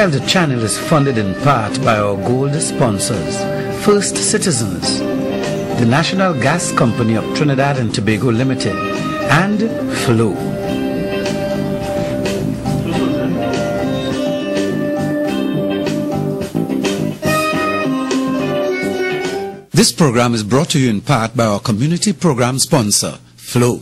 The channel is funded in part by our gold sponsors: First Citizens, the National Gas Company of Trinidad and Tobago Limited, and Flow. This program is brought to you in part by our community program sponsor, Flow.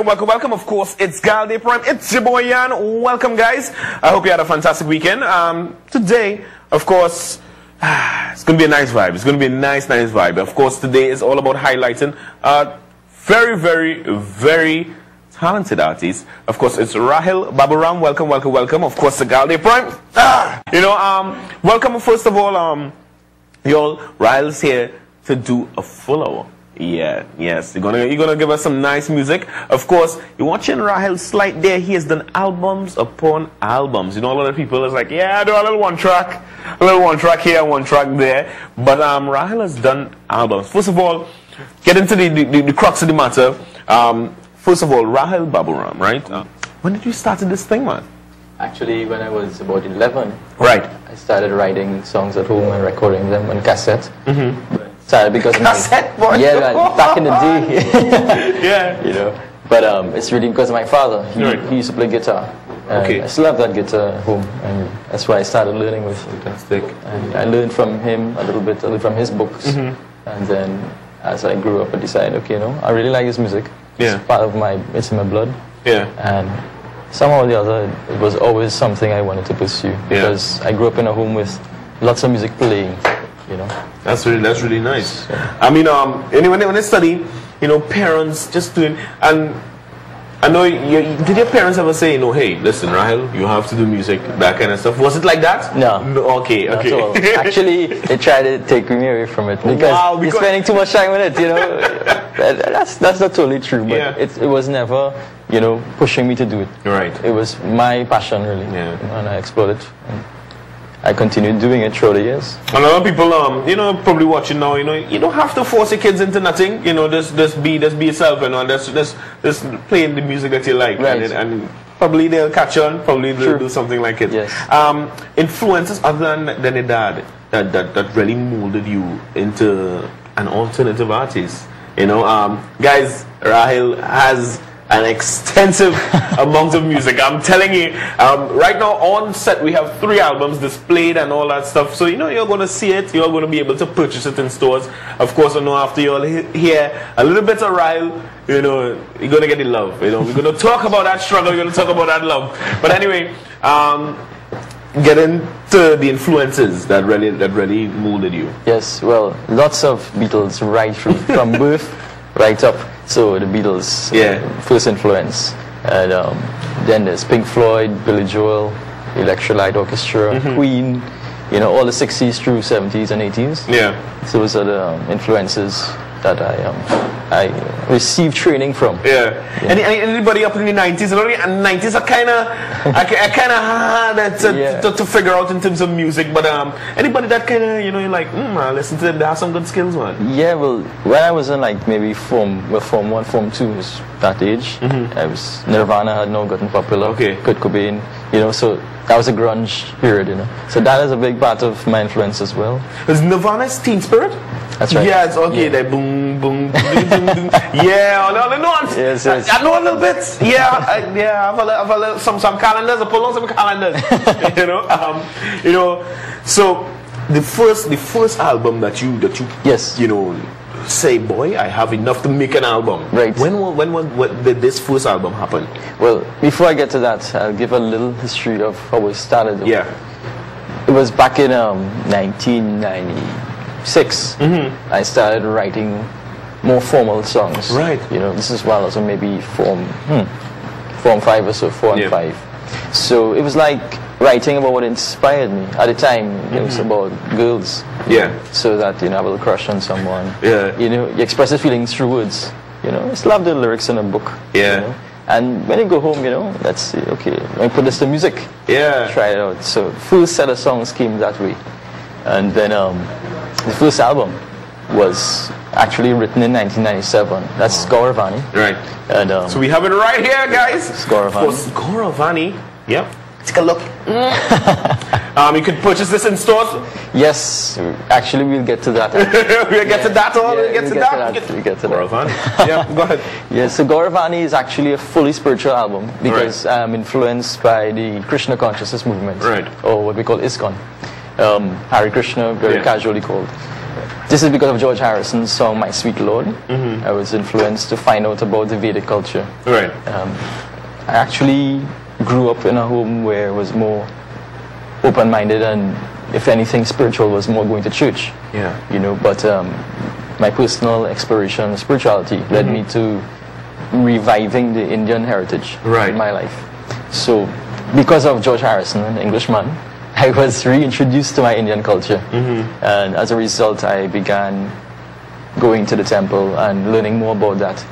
Welcome. Of course, it's Dayprime. It's your boy Yan. Welcome, guys. I hope you had a fantastic weekend. Today, of course, it's going to be a nice vibe. It's going to be a nice vibe. Of course, today is all about highlighting very talented artist. Of course, it's Rahil Babooram. Welcome. Of course, the Dayprime. Welcome. First of all, y'all, Rahil's here to do a full hour. Yes, you're gonna give us some nice music. Of course, you're watching Rahil's slide there. He has done albums upon albums. You know, a lot of people is like, yeah, I do a little one track here, one track there. But Rahil has done albums. First of all, get into the crux of the matter. First of all, Rahil Babooram, right? When did you start this thing, man? Actually, when I was about 11, right, I started writing songs at home and recording them on cassette. Started because cassette, boy. Yeah, man, back in the day. Yeah. You know, but it's really because of my father. He used to play guitar. Okay. I still have that guitar at home, and that's why I started learning with. Fantastic. And I learned from him a little bit, from his books, and then as I grew up, I decided, okay, I really like his music. Yeah. It's part of it's in my blood. Yeah. And somehow or the other, it was always something I wanted to pursue because I grew up in a home with lots of music playing. That's really nice. Yeah. I mean, when I study, parents just doing, and I know, did your parents ever say, hey, listen, Rahil, you have to do music, that kind of stuff? Was it like that? No. Okay. Not at all. Actually, they tried to take me away from it because you're spending too much time with it. That's not totally true, but it was never, pushing me to do it. Right. It was my passion, really. Yeah. And I explored it. And I continued doing it through the years. A lot of people, probably watching now, you don't have to force your kids into nothing. Just be yourself, just playing the music that you like, right. and probably they'll catch on. Probably they'll do something like it. Yes. Influences other than your dad that really molded you into an alternative artist. Guys, Rahil has an extensive amount of music. I'm telling you, right now on set we have 3 albums displayed and all that stuff. So you're going to see it. You're going to be able to purchase it in stores. Of course, I know after you all hear a little bit of Rahil, you're going to get the love. We're going to talk about that struggle. We're going to talk about that love. But anyway, get into the influences that really molded you. Yes, well, lots of Beatles right through from birth right up. So the Beatles, first influence, and then there's Pink Floyd, Billy Joel, Electric Orchestra, Queen, all the 60s through 70s and 80s. Yeah. So those are the influences that I received training from. Yeah. Anybody up in the 90s? And 90s are kind of hard to figure out in terms of music. But anybody that kind of you're like, I listen to them. They have some good skills, man. Yeah. Well, when I was in like maybe form 1, form 2 was that age. I was Nirvana had now gotten popular. Okay. Kurt Cobain. So that was a grunge period. So that is a big part of my influence as well. Is Nirvana's Teen Spirit? That's right. Yeah, it's okay. They boom, boom, boom, boom, boom. Yeah, all the notes. Yes. I know a little bit. Yeah, I have a little, some calendars. I pull on some calendars. So the first album that you yes, say, boy, I have enough to make an album. Right. When did this first album happen? Well, before I get to that, I'll give a little history of how it started. Yeah. It was back in 1990. 6, I started writing more formal songs. Right. This is while I was maybe form 5 or so, 4 and 5. So it was like writing about what inspired me at the time. It was about girls. Yeah. So that have a little crush on someone. Yeah. You express the feelings through words. Just love the lyrics in a book. Yeah. And when you go home, let's see. Okay, let me put this to music. Yeah. Try it out. So first set of songs came that way, and then. The first album was actually written in 1997. That's Gaura-Vani. Right. And, so we have it right here, guys. It's Gaura-Vani. Gaura-Vani. Yep. Take a look. You could purchase this in stores. Yes, actually we'll get to that. We'll get to that. We'll get to that. Gaura-Vani. Yeah, go ahead. Yes, so Gaura-Vani is actually a fully spiritual album because I'm influenced by the Krishna consciousness movement, or what we call ISKCON. Hare Krishna, very casually called. This is because of George Harrison's song "My Sweet Lord." I was influenced to find out about the Vedic culture. Right. I actually grew up in a home where it was more open-minded, and if anything, spiritual was more going to church. Yeah. You know, but my personal exploration of spirituality led me to reviving the Indian heritage in my life. So, because of George Harrison, an Englishman, I was reintroduced to my Indian culture, and as a result, I began going to the temple and learning more about that.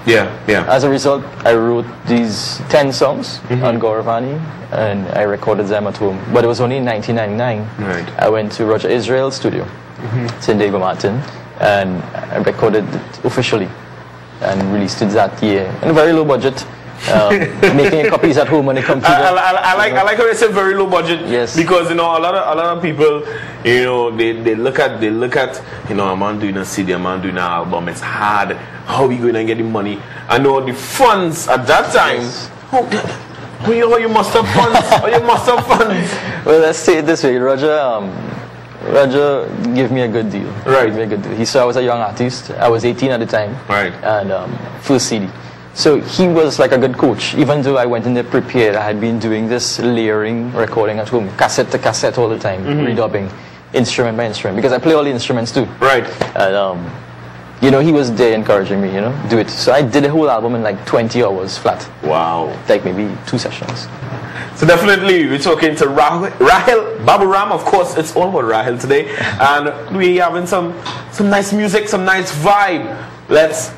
As a result, I wrote these 10 songs on Gaura-Vani, and I recorded them at home. But it was only in 1999 I went to Roger Israel's studio. It's in David Martin, and I recorded it officially and released it that year in a very low budget. Making copies at home on a computer. I like how they say very low budget. Yes. Because a lot of people, they look at a man doing a CD, a man doing an album. It's hard. How are we going to get the money? I know the funds at that time. You must have funds. You must have funds. Well, let's say it this way, Roger gave me a good deal. Right. Gave me a good deal. He saw I was a young artist. I was 18 at the time. Right. And first CD. So he was like a good coach. Even though I went in there prepared, I had been doing this layering, recording at home, cassette to cassette all the time, redubbing, instrument by instrument, because I play all the instruments too. Right. And he was there encouraging me, do it. So I did the whole album in like 20 hours flat. Wow. Like maybe 2 sessions. So definitely, we're talking to Rahil Babooram. Of course, it's all about Rahil today, and we having some nice music, some nice vibe. Let's